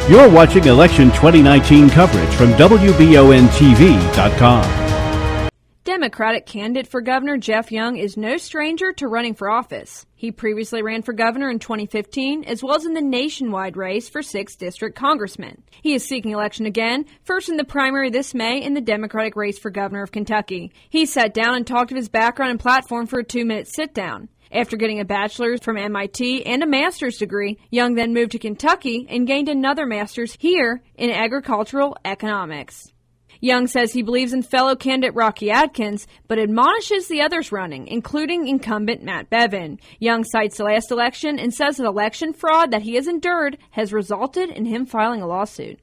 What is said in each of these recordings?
You're watching Election 2019 coverage from WBONTV.com. Democratic candidate for governor Geoff Young is no stranger to running for office. He previously ran for governor in 2015, as well as in the nationwide race for 6th District congressman. He is seeking election again, first in the primary this May in the Democratic race for governor of Kentucky. He sat down and talked of his background and platform for a 2-minute sit-down. After getting a bachelor's from MIT and a master's degree, Young then moved to Kentucky and gained another master's here in agricultural economics. Young says he believes in fellow candidate Rocky Adkins, but admonishes the others running, including incumbent Matt Bevin. Young cites the last election and says that election fraud that he has endured has resulted in him filing a lawsuit.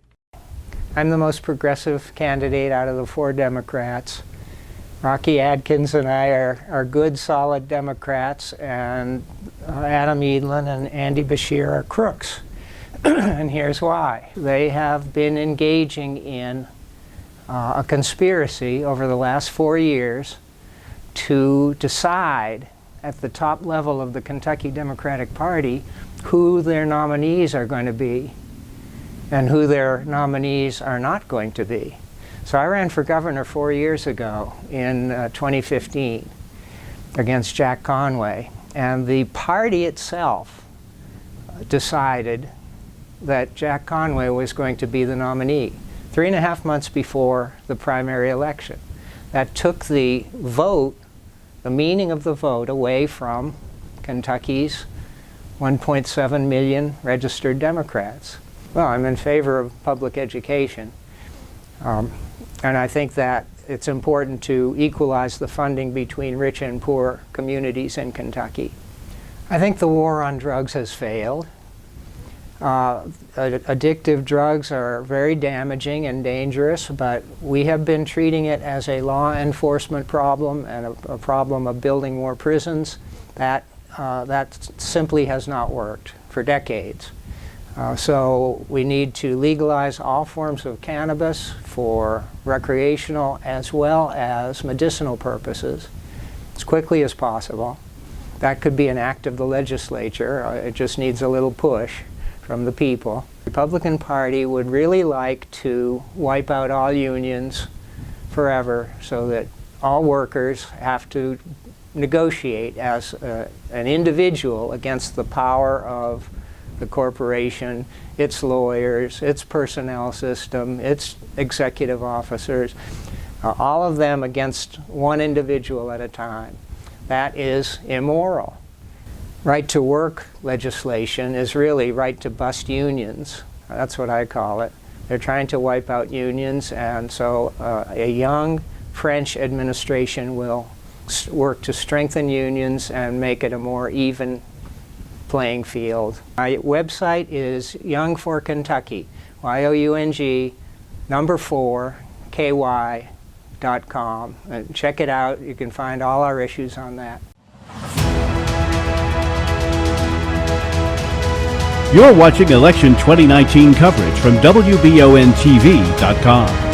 I'm the most progressive candidate out of the 4 Democrats. Rocky Adkins and I are good, solid Democrats, and Adam Edlin and Andy Beshear are crooks. And here's why. They have been engaging in a conspiracy over the last 4 years to decide at the top level of the Kentucky Democratic Party who their nominees are going to be and who their nominees are not going to be. So I ran for governor 4 years ago in 2015 against Jack Conway, and the party itself decided that Jack Conway was going to be the nominee 3.5 months before the primary election. That took the vote, the meaning of the vote, away from Kentucky's 1.7 million registered Democrats. Well, I'm in favor of public education. And I think that it's important to equalize the funding between rich and poor communities in Kentucky. I think the war on drugs has failed. Addictive drugs are very damaging and dangerous, but we have been treating it as a law enforcement problem and a problem of building more prisons. That simply has not worked for decades. So we need to legalize all forms of cannabis for recreational as well as medicinal purposes as quickly as possible. That could be an act of the legislature. It just needs a little push from the people. The Republican Party would really like to wipe out all unions forever so that all workers have to negotiate as an individual against the power of the corporation, its lawyers, its personnel system, its executive officers, all of them against one individual at a time. That is immoral. Right to work legislation is really right to bust unions. That's what I call it. They're trying to wipe out unions, and so a young French administration will work to strengthen unions and make it a more even playing field. My website is Young for Kentucky, YOUNG4KY.com. And check it out. You can find all our issues on that. You're watching Election 2019 coverage from WBONTV.com.